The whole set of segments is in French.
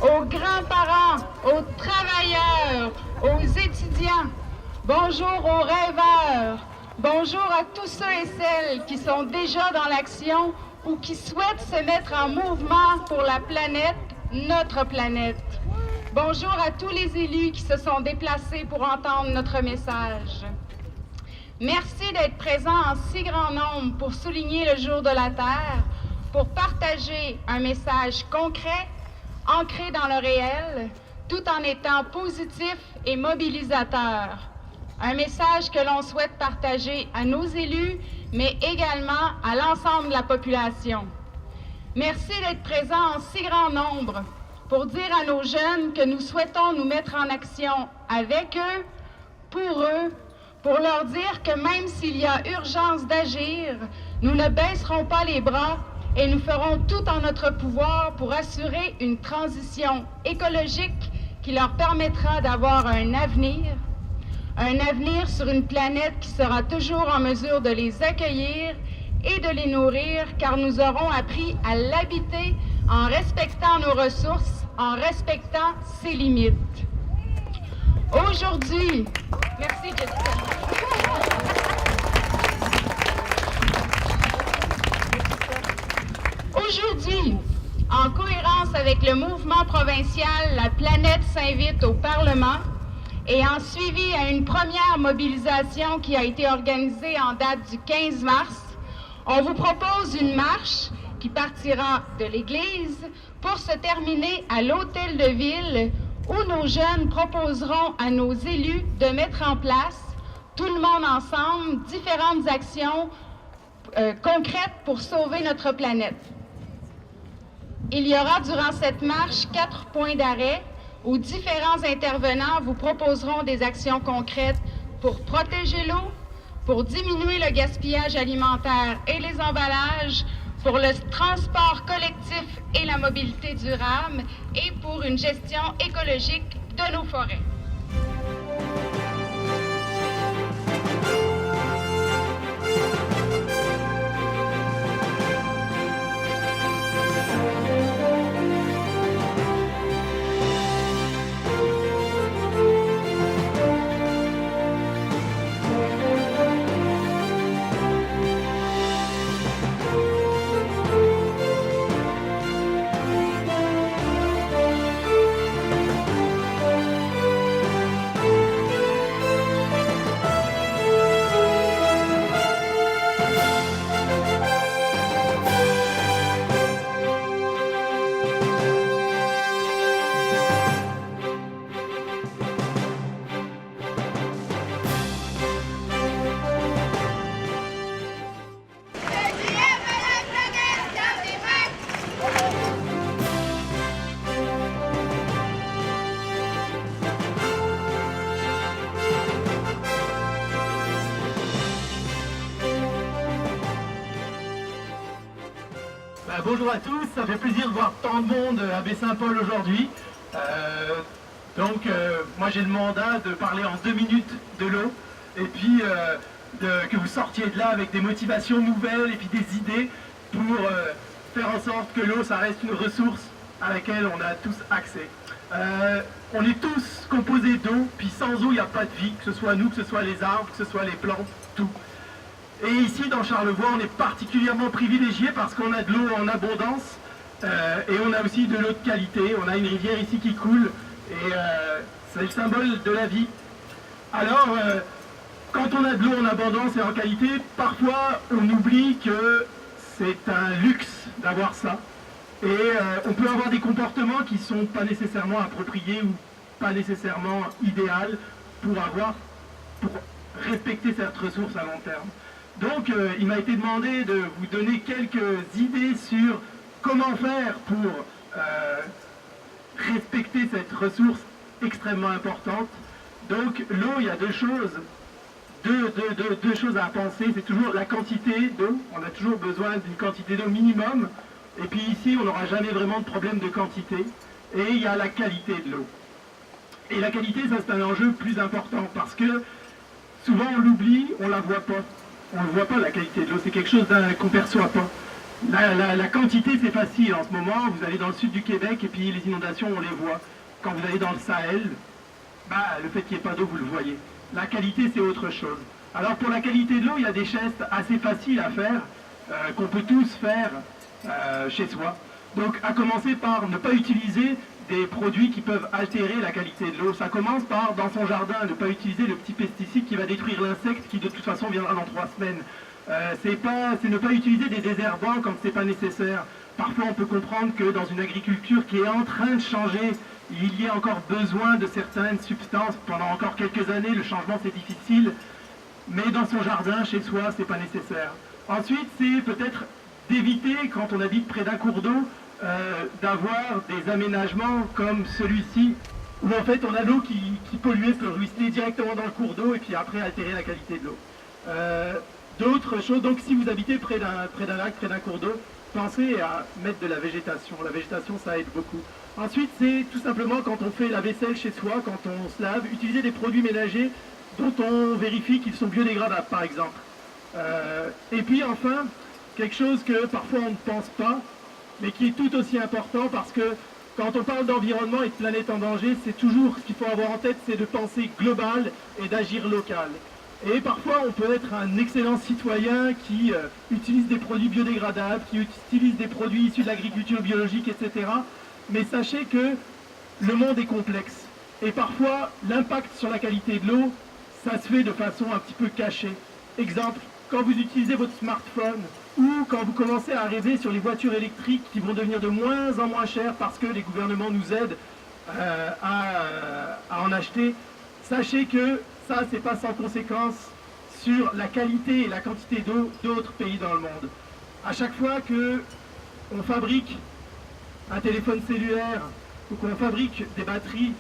aux grands-parents, aux travailleurs, aux étudiants. Bonjour aux rêveurs. Bonjour à tous ceux et celles qui sont déjà dans l'action ou qui souhaitent se mettre en mouvement pour la planète, notre planète. Bonjour à tous les élus qui se sont déplacés pour entendre notre message. Merci d'être présents en si grand nombre pour souligner le jour de la Terre, pour partager un message concret, ancré dans le réel, tout en étant positif et mobilisateur. Un message que l'on souhaite partager à nos élus, mais également à l'ensemble de la population. Merci d'être présents en si grand nombre pour dire à nos jeunes que nous souhaitons nous mettre en action avec eux, pour leur dire que même s'il y a urgence d'agir, nous ne baisserons pas les bras et nous ferons tout en notre pouvoir pour assurer une transition écologique qui leur permettra d'avoir un avenir sur une planète qui sera toujours en mesure de les accueillir et de les nourrir, car nous aurons appris à l'habiter en respectant nos ressources, en respectant ses limites. Aujourd'hui, merci Jessica. Aujourd'hui, en cohérence avec le mouvement provincial La Planète s'invite au Parlement et en suivi à une première mobilisation qui a été organisée en date du 15 mars, on vous propose une marche qui partira de l'église pour se terminer à l'hôtel de ville où nos jeunes proposeront à nos élus de mettre en place, tout le monde ensemble, différentes actions concrètes pour sauver notre planète. Il y aura durant cette marche 4 points d'arrêt où différents intervenants vous proposeront des actions concrètes pour protéger l'eau, pour diminuer le gaspillage alimentaire et les emballages, pour le transport collectif et la mobilité durable et pour une gestion écologique de nos forêts. Bonjour à tous, ça fait plaisir de voir tant de monde à Baie-Saint-Paul aujourd'hui. Moi j'ai le mandat de parler en 2 minutes de l'eau et puis que vous sortiez de là avec des motivations nouvelles et puis des idées pour faire en sorte que l'eau ça reste une ressource à laquelle on a tous accès. On est tous composés d'eau, puis sans eau il n'y a pas de vie, que ce soit nous, que ce soit les arbres, que ce soit les plantes, tout. Et ici, dans Charlevoix, on est particulièrement privilégié parce qu'on a de l'eau en abondance et on a aussi de l'eau de qualité. On a une rivière ici qui coule et c'est le symbole de la vie. Alors, quand on a de l'eau en abondance et en qualité, parfois on oublie que c'est un luxe d'avoir ça. Et on peut avoir des comportements qui ne sont pas nécessairement appropriés ou pas nécessairement idéaux pour respecter cette ressource à long terme. Donc il m'a été demandé de vous donner quelques idées sur comment faire pour respecter cette ressource extrêmement importante. Donc l'eau, il y a deux choses à penser. C'est toujours la quantité d'eau. On a toujours besoin d'une quantité d'eau minimum. Et puis ici, on n'aura jamais vraiment de problème de quantité. Et il y a la qualité de l'eau. Et la qualité, ça c'est un enjeu plus important parce que souvent on l'oublie, on la voit pas. On ne voit pas la qualité de l'eau, c'est quelque chose qu'on ne perçoit pas. La quantité, c'est facile en ce moment. Vous allez dans le sud du Québec et puis les inondations, on les voit. Quand vous allez dans le Sahel, le fait qu'il n'y ait pas d'eau, vous le voyez. La qualité, c'est autre chose. Alors pour la qualité de l'eau, il y a des gestes assez faciles à faire, qu'on peut tous faire chez soi. Donc à commencer par ne pas utiliser des produits qui peuvent altérer la qualité de l'eau. Ça commence par, dans son jardin, ne pas utiliser le petit pesticide qui va détruire l'insecte qui de toute façon viendra dans 3 semaines. C'est ne pas utiliser des désherbants quand c'est pas nécessaire. Parfois on peut comprendre que dans une agriculture qui est en train de changer, il y a encore besoin de certaines substances. Pendant encore quelques années, le changement c'est difficile, mais dans son jardin, chez soi, c'est pas nécessaire. Ensuite, c'est peut-être d'éviter, quand on habite près d'un cours d'eau, d'avoir des aménagements comme celui-ci, où en fait on a l'eau qui polluée peut ruisseler directement dans le cours d'eau et puis après altérer la qualité de l'eau. D'autres choses, donc si vous habitez près d'un lac, près d'un cours d'eau, pensez à mettre de la végétation. La végétation, ça aide beaucoup. Ensuite, c'est tout simplement quand on fait la vaisselle chez soi, quand on se lave, utiliser des produits ménagers dont on vérifie qu'ils sont biodégradables, par exemple. Et puis enfin, quelque chose que parfois on ne pense pas, mais qui est tout aussi important parce que quand on parle d'environnement et de planète en danger, c'est toujours ce qu'il faut avoir en tête, c'est de penser global et d'agir local. Et parfois on peut être un excellent citoyen qui utilise des produits biodégradables, qui utilise des produits issus de l'agriculture biologique, etc. Mais sachez que le monde est complexe. Et parfois l'impact sur la qualité de l'eau, ça se fait de façon un petit peu cachée. Exemple, quand vous utilisez votre smartphone, ou quand vous commencez à rêver sur les voitures électriques qui vont devenir de moins en moins chères parce que les gouvernements nous aident à en acheter, sachez que ça, c'est pas sans conséquence sur la qualité et la quantité d'eau d'autres pays dans le monde. À chaque fois que on fabrique un téléphone cellulaire ou qu'on fabrique des batteries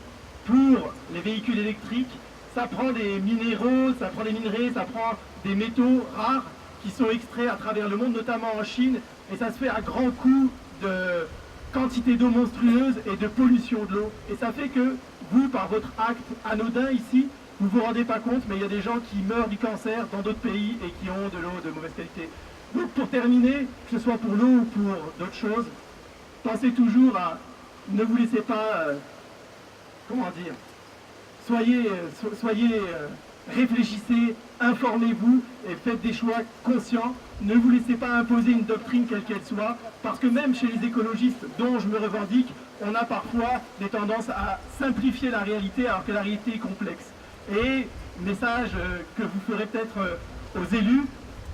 pour les véhicules électriques, ça prend des minéraux, ça prend des minerais, ça prend des métaux rares qui sont extraits à travers le monde, notamment en Chine, et ça se fait à grands coûts de quantité d'eau monstrueuse et de pollution de l'eau. Et ça fait que vous, par votre acte anodin ici, vous vous rendez pas compte, mais il y a des gens qui meurent du cancer dans d'autres pays et qui ont de l'eau de mauvaise qualité. Donc pour terminer, que ce soit pour l'eau ou pour d'autres choses, pensez toujours à ne vous laissez pas, comment dire, réfléchissez, informez-vous et faites des choix conscients. Ne vous laissez pas imposer une doctrine quelle qu'elle soit, parce que même chez les écologistes, dont je me revendique, on a parfois des tendances à simplifier la réalité alors que la réalité est complexe. Et message que vous ferez peut-être aux élus,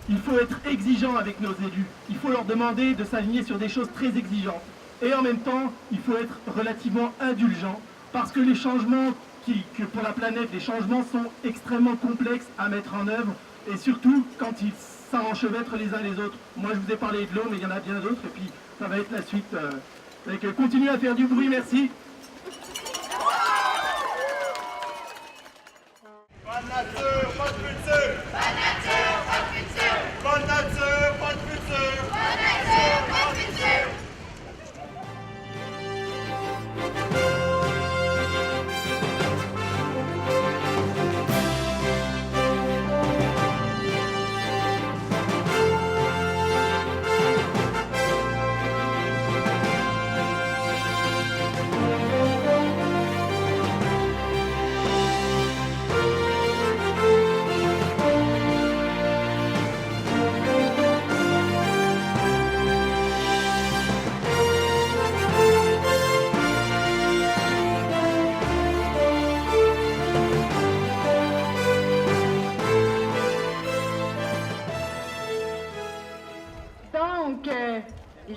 il faut être exigeant avec nos élus. Il faut leur demander de s'aligner sur des choses très exigeantes. Et en même temps, il faut être relativement indulgent, parce que les changements que pour la planète, les changements sont extrêmement complexes à mettre en œuvre, et surtout quand ils s'enchevêtrent les uns les autres. Moi je vous ai parlé de l'eau, mais il y en a bien d'autres, et puis ça va être la suite. Donc continuez à faire du bruit, merci. Pas de nature, pas de futur. Pas de nature, pas de futur. Pas de nature, pas de futur. Pas de nature, pas de futur.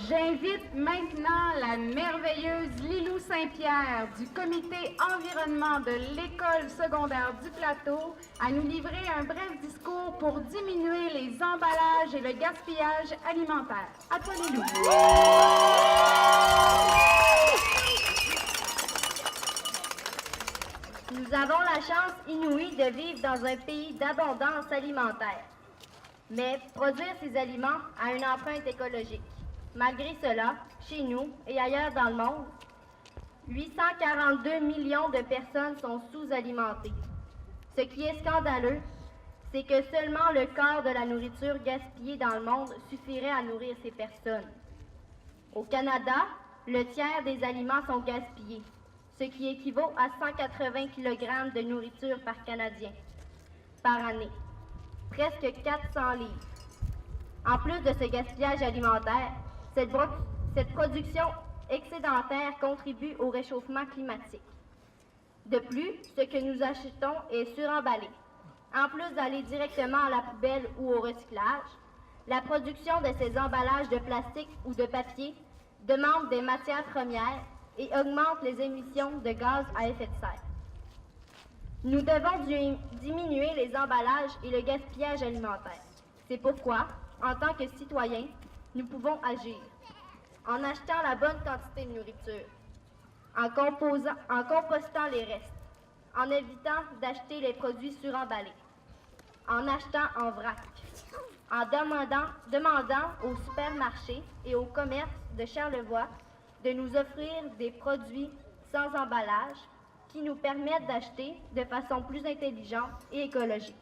J'invite maintenant la merveilleuse Lilou Saint-Pierre du comité environnement de l'école secondaire du Plateau à nous livrer un bref discours pour diminuer les emballages et le gaspillage alimentaire. À toi Lilou. Nous avons la chance inouïe de vivre dans un pays d'abondance alimentaire. Mais produire ces aliments a une empreinte écologique. Malgré cela, chez nous et ailleurs dans le monde, 842 millions de personnes sont sous-alimentées. Ce qui est scandaleux, c'est que seulement le quart de la nourriture gaspillée dans le monde suffirait à nourrir ces personnes. Au Canada, le tiers des aliments sont gaspillés, ce qui équivaut à 180 kg de nourriture par Canadien par année, presque 400 livres. En plus de ce gaspillage alimentaire, cette production excédentaire contribue au réchauffement climatique. De plus, ce que nous achetons est suremballé. En plus d'aller directement à la poubelle ou au recyclage, la production de ces emballages de plastique ou de papier demande des matières premières et augmente les émissions de gaz à effet de serre. Nous devons diminuer les emballages et le gaspillage alimentaire. C'est pourquoi, en tant que citoyens, nous pouvons agir en achetant la bonne quantité de nourriture, en compostant les restes, en évitant d'acheter les produits suremballés, en achetant en vrac, en demandant aux supermarchés et aux commerces de Charlevoix de nous offrir des produits sans emballage qui nous permettent d'acheter de façon plus intelligente et écologique.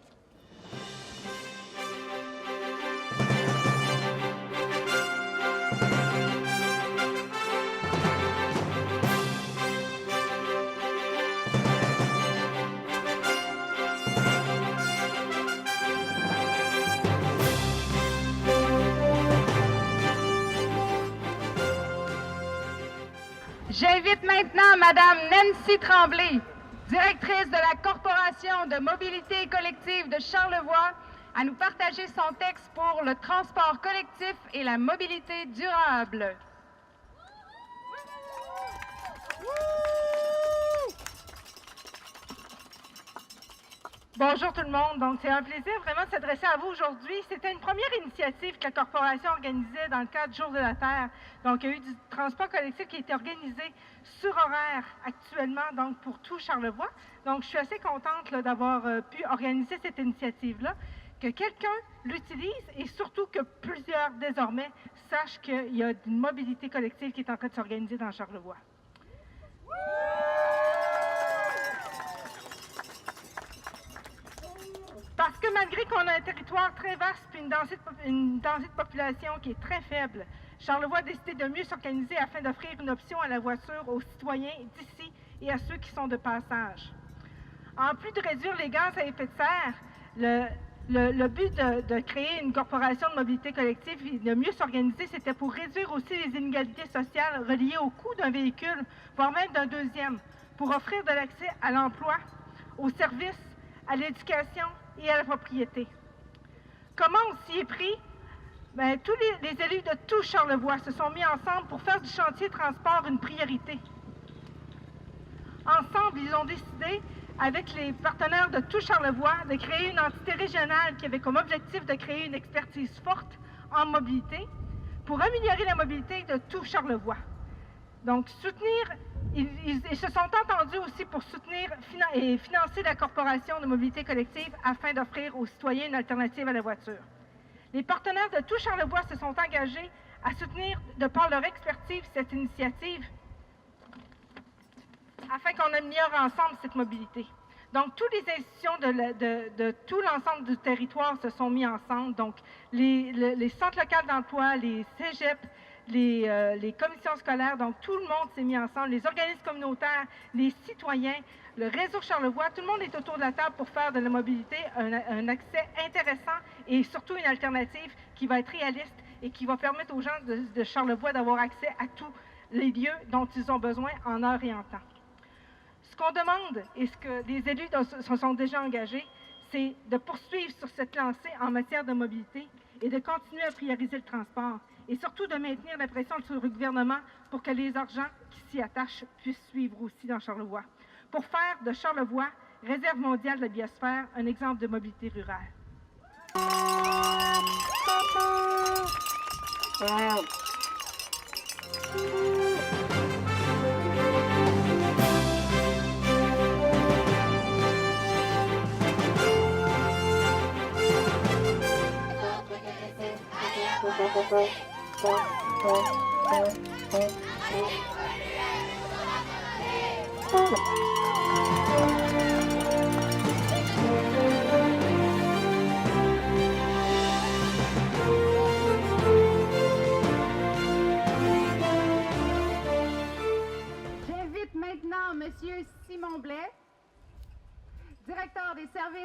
J'invite maintenant Madame Nancy Tremblay, directrice de la Corporation de mobilité collective de Charlevoix, à nous partager son texte pour le transport collectif et la mobilité durable. Bonjour tout le monde. Donc, c'est un plaisir vraiment de s'adresser à vous aujourd'hui. C'était une première initiative que la Corporation organisait dans le cadre du Jour de la Terre. Donc, il y a eu du transport collectif qui a été organisé sur horaire actuellement, donc pour tout Charlevoix. Donc, je suis assez contente d'avoir pu organiser cette initiative-là, que quelqu'un l'utilise et surtout que plusieurs, désormais, sachent qu'il y a une mobilité collective qui est en train de s'organiser dans Charlevoix. Parce que malgré qu'on a un territoire très vaste et une densité de population qui est très faible, Charlevoix a décidé de mieux s'organiser afin d'offrir une option à la voiture aux citoyens d'ici et à ceux qui sont de passage. En plus de réduire les gaz à effet de serre, le but de créer une corporation de mobilité collective et de mieux s'organiser, c'était pour réduire aussi les inégalités sociales reliées au coût d'un véhicule, voire même d'un deuxième, pour offrir de l'accès à l'emploi, aux services, à l'éducation et à la propriété. Comment on s'y est pris? Bien, tous les élus de tout Charlevoix se sont mis ensemble pour faire du chantier transport une priorité. Ensemble, ils ont décidé, avec les partenaires de tout Charlevoix, de créer une entité régionale qui avait comme objectif de créer une expertise forte en mobilité pour améliorer la mobilité de tout Charlevoix. Donc, ils se sont entendus aussi pour soutenir et financer la Corporation de mobilité collective afin d'offrir aux citoyens une alternative à la voiture. Les partenaires de tout Charlevoix se sont engagés à soutenir, de par leur expertise, cette initiative afin qu'on améliore ensemble cette mobilité. Donc, toutes les institutions de tout l'ensemble du territoire se sont mis ensemble. Donc, les centres locaux d'emploi, les cégeps, les commissions scolaires, donc tout le monde s'est mis ensemble, les organismes communautaires, les citoyens, le réseau Charlevoix, tout le monde est autour de la table pour faire de la mobilité un accès intéressant et surtout une alternative qui va être réaliste et qui va permettre aux gens de Charlevoix d'avoir accès à tous les lieux dont ils ont besoin en heure et en temps. Ce qu'on demande et ce que les élus se sont déjà engagés, c'est de poursuivre sur cette lancée en matière de mobilité et de continuer à prioriser le transport et surtout de maintenir la pression sur le gouvernement pour que les argents qui s'y attachent puissent suivre aussi dans Charlevoix, pour faire de Charlevoix, réserve mondiale de la biosphère, un exemple de mobilité rurale.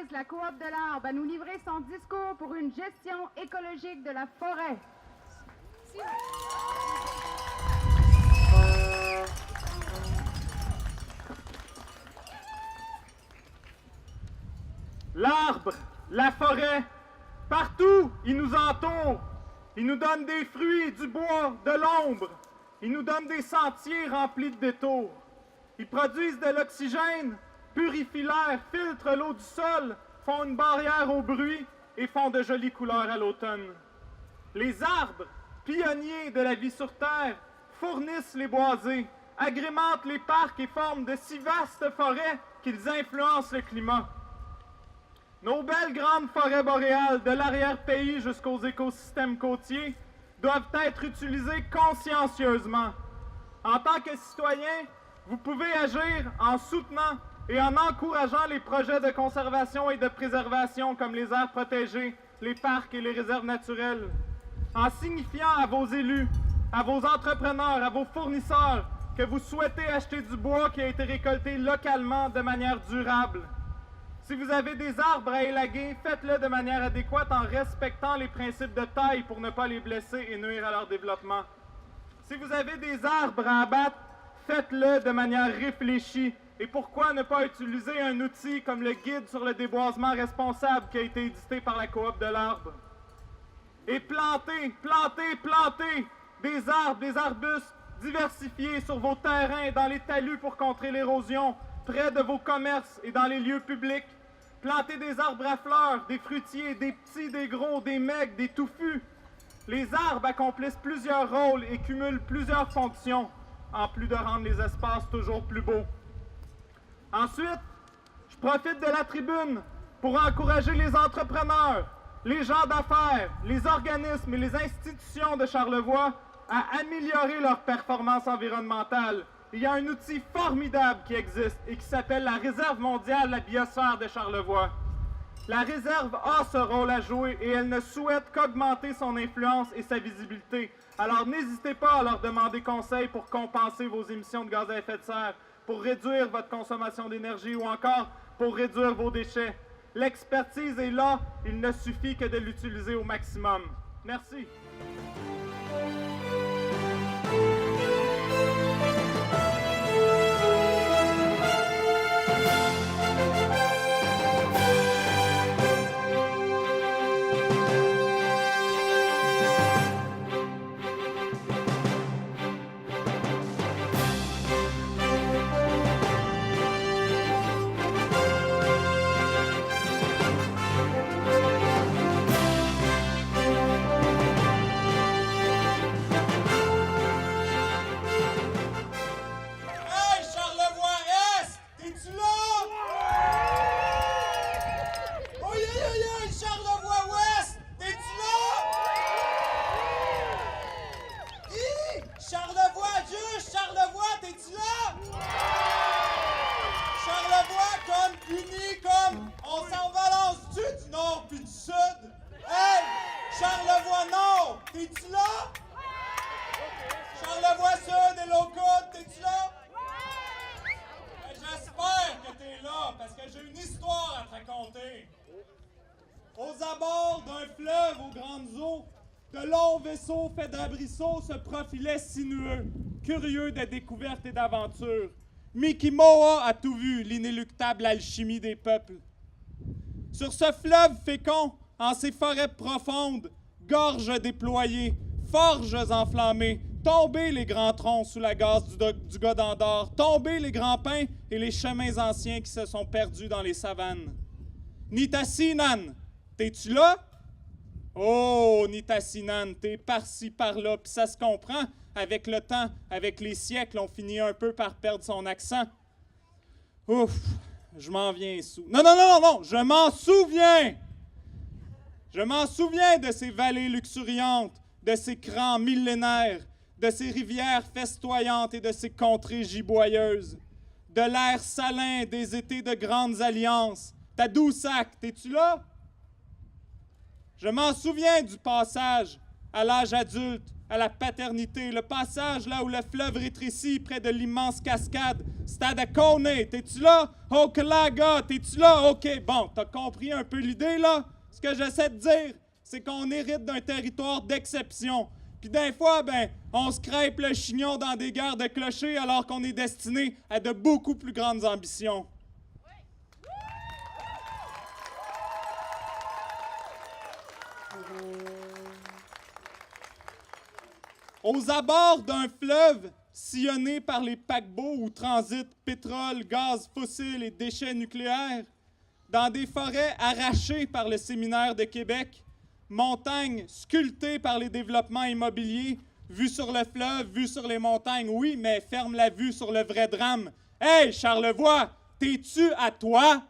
l'entreprise La Coop de l'Arbre à nous livrer son discours pour une gestion écologique de la forêt. L'arbre, la forêt, partout, ils nous entourent. Ils nous donnent des fruits, du bois, de l'ombre. Ils nous donnent des sentiers remplis de détours. Ils produisent de l'oxygène, purifient l'air, filtrent l'eau du sol, font une barrière au bruit et font de jolies couleurs à l'automne. Les arbres, pionniers de la vie sur Terre, fournissent les boisés, agrémentent les parcs et forment de si vastes forêts qu'ils influencent le climat. Nos belles grandes forêts boréales, de l'arrière-pays jusqu'aux écosystèmes côtiers, doivent être utilisées consciencieusement. En tant que citoyen, vous pouvez agir en soutenant et en encourageant les projets de conservation et de préservation comme les aires protégées, les parcs et les réserves naturelles. En signifiant à vos élus, à vos entrepreneurs, à vos fournisseurs que vous souhaitez acheter du bois qui a été récolté localement de manière durable. Si vous avez des arbres à élaguer, faites-le de manière adéquate en respectant les principes de taille pour ne pas les blesser et nuire à leur développement. Si vous avez des arbres à abattre, faites-le de manière réfléchie. Et pourquoi ne pas utiliser un outil comme le guide sur le déboisement responsable qui a été édité par la Coop de l'Arbre? Et plantez des arbres, des arbustes diversifiés sur vos terrains, dans les talus pour contrer l'érosion, près de vos commerces et dans les lieux publics. Plantez des arbres à fleurs, des fruitiers, des petits, des gros, des mecs, des touffus. Les arbres accomplissent plusieurs rôles et cumulent plusieurs fonctions, en plus de rendre les espaces toujours plus beaux. Ensuite, je profite de la tribune pour encourager les entrepreneurs, les gens d'affaires, les organismes et les institutions de Charlevoix à améliorer leur performance environnementale. Il y a un outil formidable qui existe et qui s'appelle la Réserve mondiale de la biosphère de Charlevoix. La réserve a ce rôle à jouer et elle ne souhaite qu'augmenter son influence et sa visibilité. Alors n'hésitez pas à leur demander conseil pour compenser vos émissions de gaz à effet de serre, pour réduire votre consommation d'énergie ou encore pour réduire vos déchets. L'expertise est là, il ne suffit que de l'utiliser au maximum. Merci. Hey, Charlevoix-Est! T'es-tu là? Aïe, aïe, aïe, aïe, Charlevoix-Ouest! T'es-tu là? Hi! Charlevoix, juste Charlevoix, t'es-tu là? Charlevoix comme uni, comme on s'en balance-tu du nord puis du sud? Hey! Charlevoix-Nord, t'es-tu là? Charlevoix-Sud et Low-Coude, t'es-tu là? Ben, j'espère que t'es là, parce que j'ai une histoire à te raconter. Aux abords d'un fleuve aux grandes eaux, de longs vaisseaux faits d'abrisseaux se profilaient sinueux, curieux de découvertes et d'aventures. Mickey Moa a tout vu, l'inéluctable alchimie des peuples. Sur ce fleuve fécond, en ces forêts profondes, gorges déployées, forges enflammées, tombez les grands troncs sous la gaze du Godin d'or, tombez les grands pins et les chemins anciens qui se sont perdus dans les savanes. Nitassinan, t'es-tu là? Oh, Nitassinan, t'es par-ci, par-là, puis ça se comprend. Avec le temps, avec les siècles, on finit un peu par perdre son accent. Ouf, je m'en viens sous. Non, je m'en souviens! Je m'en souviens de ces vallées luxuriantes, de ces crans millénaires, de ces rivières festoyantes et de ces contrées giboyeuses, de l'air salin des étés de grandes alliances. Tadoussac, t'es-tu là? Je m'en souviens du passage à l'âge adulte, à la paternité, le passage là où le fleuve rétrécit près de l'immense cascade Stadacone. T'es-tu là? Hochelaga, t'es-tu là? OK, bon, t'as compris un peu l'idée, là? Ce que j'essaie de dire, c'est qu'on hérite d'un territoire d'exception. Puis des fois, ben, on se crêpe le chignon dans des guerres de clochers alors qu'on est destiné à de beaucoup plus grandes ambitions. Aux abords d'un fleuve sillonné par les paquebots où transitent pétrole, gaz fossile et déchets nucléaires, dans des forêts arrachées par le Séminaire de Québec, montagnes sculptées par les développements immobiliers, vue sur le fleuve, vue sur les montagnes, oui, mais ferme la vue sur le vrai drame. Hey, Charlevoix, t'es-tu à toi?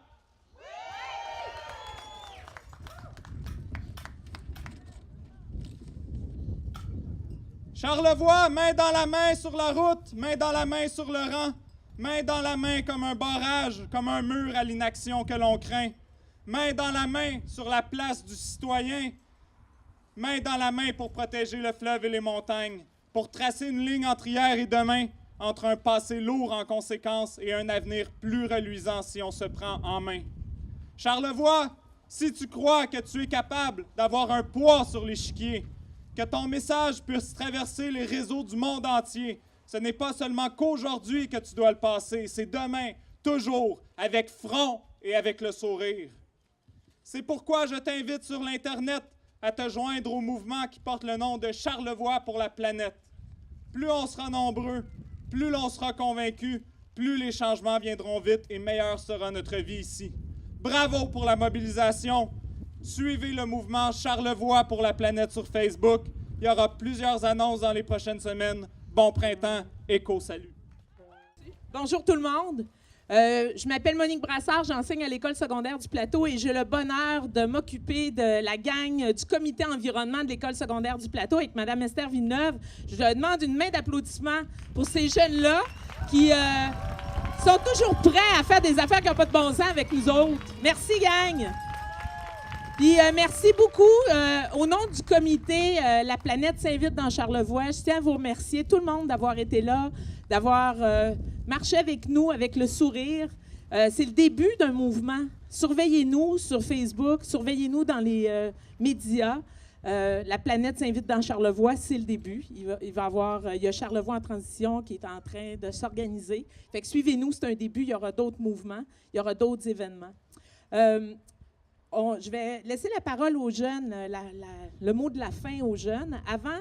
Charlevoix, main dans la main sur la route, main dans la main sur le rang, main dans la main comme un barrage, comme un mur à l'inaction que l'on craint, main dans la main sur la place du citoyen, main dans la main pour protéger le fleuve et les montagnes, pour tracer une ligne entre hier et demain, entre un passé lourd en conséquence et un avenir plus reluisant si on se prend en main. Charlevoix, si tu crois que tu es capable d'avoir un poids sur l'échiquier, que ton message puisse traverser les réseaux du monde entier, ce n'est pas seulement qu'aujourd'hui que tu dois le passer, c'est demain, toujours, avec front et avec le sourire. C'est pourquoi je t'invite sur l'Internet à te joindre au mouvement qui porte le nom de Charlevoix pour la planète. Plus on sera nombreux, plus l'on sera convaincu, plus les changements viendront vite et meilleure sera notre vie ici. Bravo pour la mobilisation! Suivez le mouvement Charlevoix pour la planète sur Facebook. Il y aura plusieurs annonces dans les prochaines semaines. Bon printemps, éco-salut. Bonjour tout le monde. Je m'appelle Monique Brassard, j'enseigne à l'École secondaire du Plateau et j'ai le bonheur de m'occuper de la gang du comité environnement de l'École secondaire du Plateau avec Mme Esther Villeneuve. Je demande une main d'applaudissement pour ces jeunes-là qui sont toujours prêts à faire des affaires qui n'ont pas de bon sens avec nous autres. Merci, gang! Puis merci beaucoup. Au nom du comité La Planète s'invite dans Charlevoix, je tiens à vous remercier, tout le monde, d'avoir été là, d'avoir marché avec nous avec le sourire. C'est le début d'un mouvement. Surveillez-nous sur Facebook, surveillez-nous dans les médias. La Planète s'invite dans Charlevoix, c'est le début. Il y a Charlevoix en transition qui est en train de s'organiser. Fait que suivez-nous, c'est un début. Il y aura d'autres mouvements, il y aura d'autres événements. Je vais laisser la parole aux jeunes, le mot de la fin aux jeunes. Avant,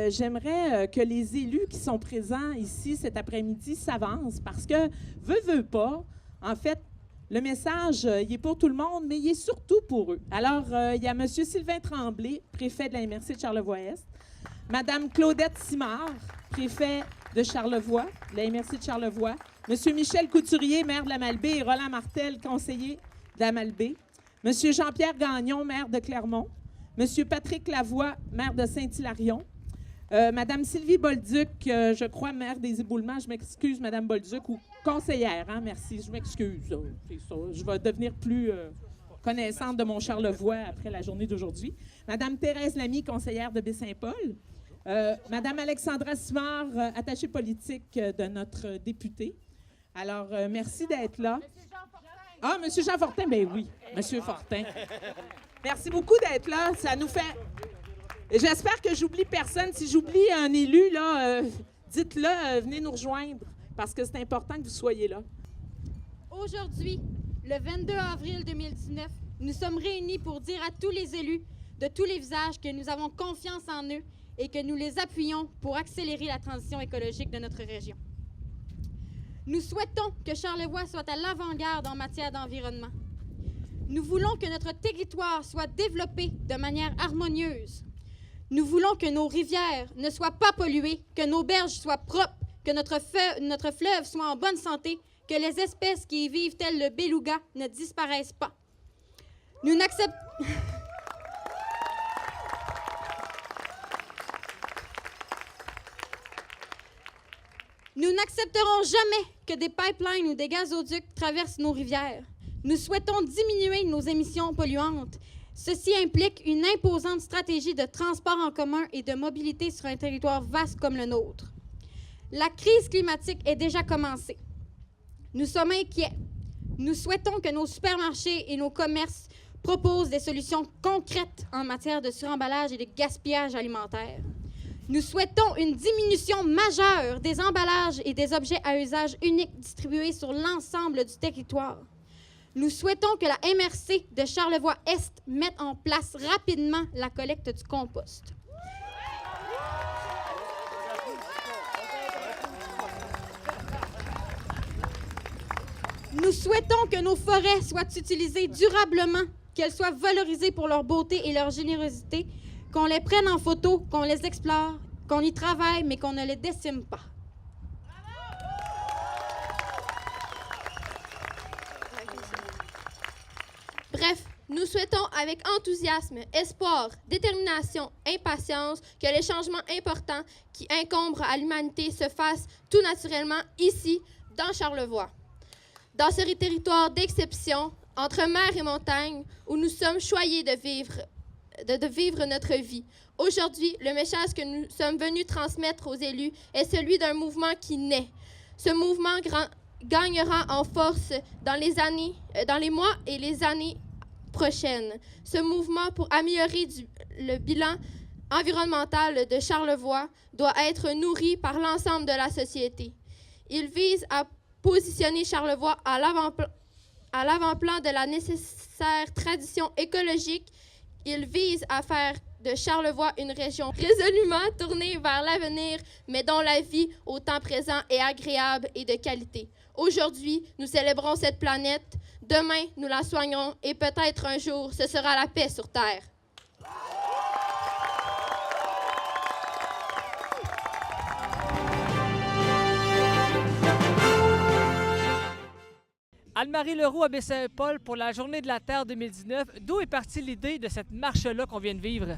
j'aimerais que les élus qui sont présents ici cet après-midi s'avancent parce que, veut pas, en fait, le message, il est pour tout le monde, mais il est surtout pour eux. Alors, il y a M. Sylvain Tremblay, préfet de la MRC de Charlevoix-Est, Mme Claudette Simard, préfet de Charlevoix, de la MRC de Charlevoix, M. Michel Couturier, maire de la Malbaie, et Roland Martel, conseiller de la Malbaie, M. Jean-Pierre Gagnon, maire de Clermont, M. Patrick Lavoie, maire de Saint-Hilarion, Mme Sylvie Bolduc, je crois, maire des Éboulements. Je m'excuse, Mme Bolduc, ou conseillère, hein, merci, je m'excuse. C'est ça. Je vais devenir plus connaissante de mon Charlevoix après la journée d'aujourd'hui. Mme Thérèse Lamy, conseillère de Baie-Saint-Paul. Mme Alexandra Simard, attachée politique de notre député. Alors, merci d'être là. Ah, M. Jean Fortin, bien oui, M. Fortin. Merci beaucoup d'être là. Ça nous fait... J'espère que j'oublie personne. Si j'oublie un élu, là, dites-le, venez nous rejoindre, parce que c'est important que vous soyez là. Aujourd'hui, le 22 avril 2019, nous sommes réunis pour dire à tous les élus de tous les visages que nous avons confiance en eux et que nous les appuyons pour accélérer la transition écologique de notre région. Nous souhaitons que Charlevoix soit à l'avant-garde en matière d'environnement. Nous voulons que notre territoire soit développé de manière harmonieuse. Nous voulons que nos rivières ne soient pas polluées, que nos berges soient propres, que notre fleuve soit en bonne santé, que les espèces qui y vivent, telles le beluga, ne disparaissent pas. Nous n'acceptons... Nous n'accepterons jamais que des pipelines ou des gazoducs traversent nos rivières. Nous souhaitons diminuer nos émissions polluantes. Ceci implique une imposante stratégie de transport en commun et de mobilité sur un territoire vaste comme le nôtre. La crise climatique est déjà commencée. Nous sommes inquiets. Nous souhaitons que nos supermarchés et nos commerces proposent des solutions concrètes en matière de suremballage et de gaspillage alimentaire. Nous souhaitons une diminution majeure des emballages et des objets à usage unique distribués sur l'ensemble du territoire. Nous souhaitons que la MRC de Charlevoix-Est mette en place rapidement la collecte du compost. Nous souhaitons que nos forêts soient utilisées durablement, qu'elles soient valorisées pour leur beauté et leur générosité, qu'on les prenne en photo, qu'on les explore, qu'on y travaille, mais qu'on ne les décime pas. Bref, nous souhaitons avec enthousiasme, espoir, détermination, impatience que les changements importants qui incombent à l'humanité se fassent tout naturellement ici, dans Charlevoix. Dans ce territoire d'exception, entre mer et montagne, où nous sommes choyés de vivre notre vie. Aujourd'hui, le message que nous sommes venus transmettre aux élus est celui d'un mouvement qui naît. Ce mouvement gagnera en force dans les mois et les années prochaines. Ce mouvement pour améliorer le bilan environnemental de Charlevoix doit être nourri par l'ensemble de la société. Il vise à positionner Charlevoix à l'avant-plan de la nécessaire tradition écologique. Il vise à faire de Charlevoix une région résolument tournée vers l'avenir, mais dont la vie au temps présent est agréable et de qualité. Aujourd'hui, nous célébrons cette planète. Demain, nous la soignons et peut-être un jour, ce sera la paix sur Terre. Anne-Marie Leroux à Baie-Saint-Paul pour la Journée de la Terre 2019. D'où est partie l'idée de cette marche-là qu'on vient de vivre?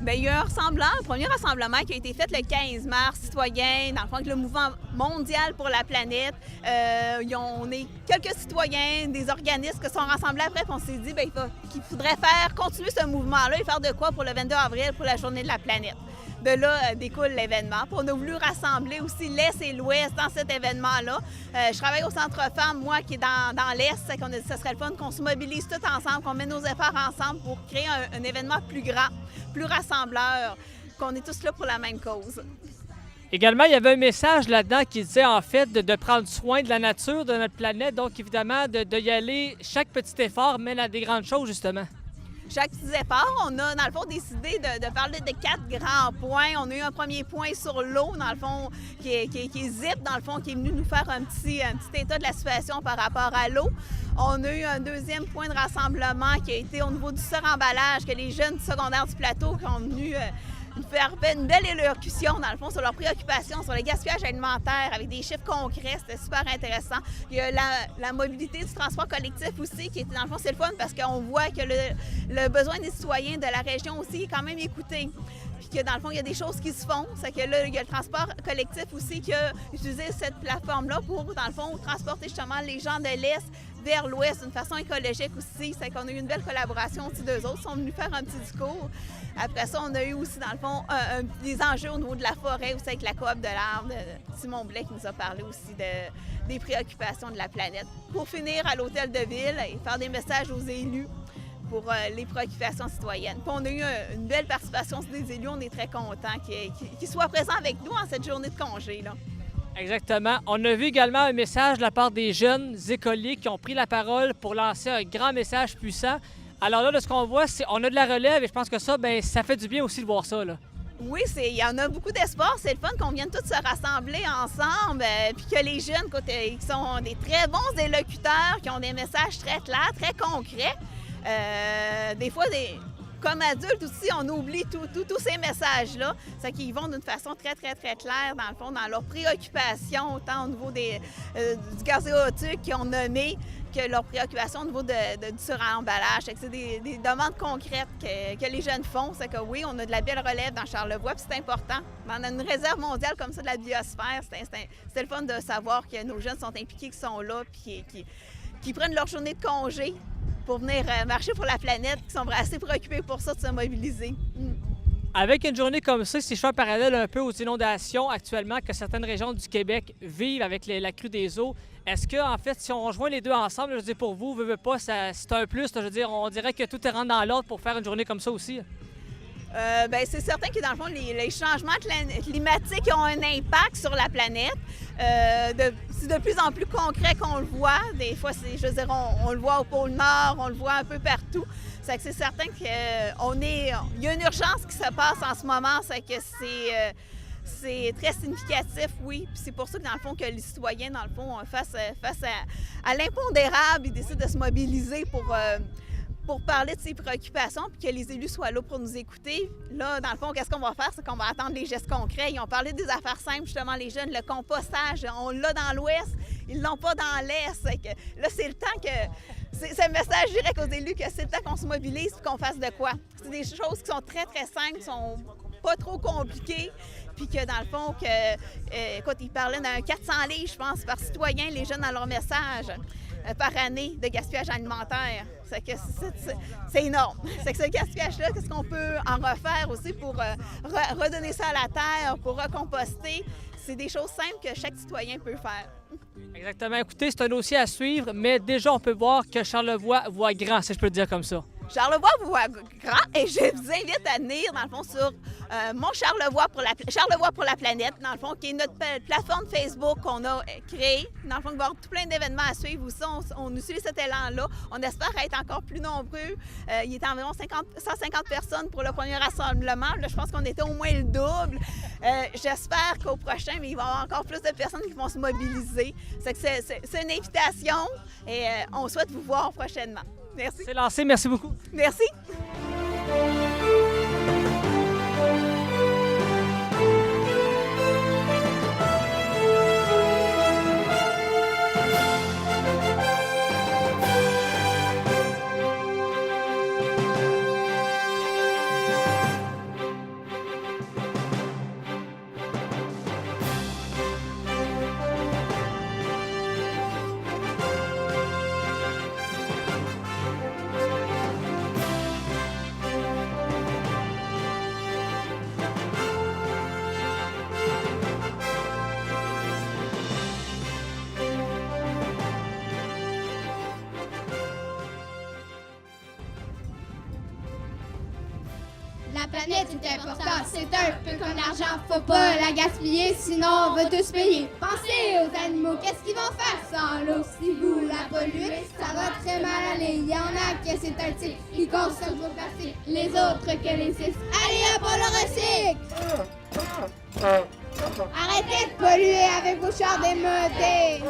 Bien, il y a un premier rassemblement qui a été fait le 15 mars, citoyen, dans le fond, avec le mouvement mondial pour la planète. On est quelques citoyens, des organismes qui sont rassemblés après, puis on s'est dit qu'il faudrait continuer ce mouvement-là et faire de quoi pour le 22 avril, pour la Journée de la planète. De là découle l'événement. Puis on a voulu rassembler aussi l'Est et l'Ouest dans cet événement-là. Je travaille au Centre Femmes, moi, qui est dans l'Est. On a dit que ce serait le fun qu'on se mobilise tous ensemble, qu'on mette nos efforts ensemble pour créer un événement plus grand, plus rassembleur, qu'on est tous là pour la même cause. Également, il y avait un message là-dedans qui disait en fait de prendre soin de la nature, de notre planète. Donc, évidemment, de y aller, chaque petit effort mène à des grandes choses, justement. Chaque petit effort, on a dans le fond décidé de parler de 4 grands points. On a eu un premier point sur l'eau, dans le fond, qui est ZIP, dans le fond, qui est venu nous faire un petit état de la situation par rapport à l'eau. On a eu un deuxième point de rassemblement qui a été au niveau du suremballage, que les jeunes du secondaire du plateau qui ont venu faire une belle élocution, dans le fond, sur leurs préoccupations, sur le gaspillage alimentaire, avec des chiffres concrets. C'était super intéressant. Il y a la mobilité du transport collectif aussi, qui était, dans le fond, c'est le fun parce qu'on voit que le besoin des citoyens de la région aussi est quand même écouté. Puis que, dans le fond, il y a des choses qui se font. C'est que là, il y a le transport collectif aussi qui a utilisé cette plateforme-là pour, dans le fond, transporter justement les gens de l'Est vers l'Ouest d'une façon écologique aussi. C'est qu'on a eu une belle collaboration aussi d'eux autres. Ils sont venus faire un petit discours. Après ça, on a eu aussi, dans le fond, des enjeux au niveau de la forêt aussi avec la coop de l'arbre de Simon Blais qui nous a parlé aussi des préoccupations de la planète. Pour finir, à l'hôtel de ville et faire des messages aux élus pour les préoccupations citoyennes. Puis on a eu une belle participation des élus. On est très contents qu'ils soient présents avec nous en cette journée de congé, là. Exactement. On a vu également un message de la part des jeunes écoliers qui ont pris la parole pour lancer un grand message puissant. Alors là, de ce qu'on voit, on a de la relève et je pense que ça, ça fait du bien aussi de voir ça, là. Oui, il y en a beaucoup d'espoir. C'est le fun qu'on vienne tous se rassembler ensemble, puis que les jeunes, qui sont des très bons élocuteurs, qui ont des messages très clairs, très concrets. Des fois, comme adultes aussi, on oublie tous ces messages-là. C'est qu'ils vont d'une façon très, très, très claire, dans le fond, dans leurs préoccupations, autant au niveau du gazéoduc qu'ils ont nommé, que leurs préoccupations au niveau du suremballage. C'est des demandes concrètes que les jeunes font. C'est que oui, on a de la belle relève dans Charlevoix, puis c'est important. On a une réserve mondiale comme ça de la biosphère. C'est le fun de savoir que nos jeunes sont impliqués, qu'ils sont là, puis qui prennent leur journée de congé pour venir marcher pour la planète, qui sont assez préoccupés pour ça, de se mobiliser. Avec une journée comme ça, si je fais un parallèle un peu aux inondations actuellement que certaines régions du Québec vivent avec la crue des eaux, est-ce que, en fait, si on rejoint les deux ensemble, je veux dire, pour vous, veux pas, c'est un plus, je veux dire, on dirait que tout est rentré dans l'ordre pour faire une journée comme ça aussi? Bien, c'est certain que dans le fond, les changements climatiques ont un impact sur la planète. C'est de plus en plus concret qu'on le voit. Des fois, je veux dire, on le voit au pôle Nord, on le voit un peu partout. C'est certain qu'il y a une urgence qui se passe en ce moment. C'est très significatif, oui. Puis c'est pour ça que, dans le fond, que les citoyens, dans le fond, face à l'impondérable, ils décident de se mobiliser pour parler de ces préoccupations, puis que les élus soient là pour nous écouter. Là, dans le fond, qu'est-ce qu'on va faire? C'est qu'on va attendre les gestes concrets. Ils ont parlé des affaires simples, justement, les jeunes, le compostage, on l'a dans l'Ouest, ils l'ont pas dans l'Est. Là, c'est le temps que... C'est un message direct aux élus que c'est le temps qu'on se mobilise et qu'on fasse de quoi. C'est des choses qui sont très, très simples, qui sont pas trop compliquées, puis que, dans le fond, écoute, ils parlaient d'un 400 livres, je pense, par citoyen, les jeunes dans leur message par année de gaspillage alimentaire. C'est énorme. C'est que ce gaspillage-là, qu'est-ce qu'on peut en refaire aussi pour redonner ça à la terre, pour recomposter? C'est des choses simples que chaque citoyen peut faire. Exactement. Écoutez, c'est un dossier à suivre, mais déjà, on peut voir que Charlevoix voit grand, si je peux le dire comme ça. Charlevoix voit grand et je vous invite à venir, dans le fond, sur mon Charlevoix pour la planète, dans le fond, qui est notre plateforme Facebook qu'on a créée. Dans le fond, il va y avoir tout plein d'événements à suivre aussi. On utilise cet élan-là. On espère être encore plus nombreux. Il est environ 150 personnes pour le premier rassemblement. Là, je pense qu'on était au moins le double. J'espère qu'au prochain, il va y avoir encore plus de personnes qui vont se mobiliser. C'est une invitation et on souhaite vous voir prochainement. Merci. C'est lancé. Merci beaucoup. Merci. La planète est importante, c'est un peu comme l'argent, faut pas la gaspiller, sinon on va tous payer. Pensez aux animaux, qu'est-ce qu'ils vont faire sans l'eau si vous la polluez? Ça va très mal aller, il y en a que c'est un type qui consomme vos plastiques, les autres que les six. Allez hop, on le recycle! Arrêtez de polluer avec vos chars démodés!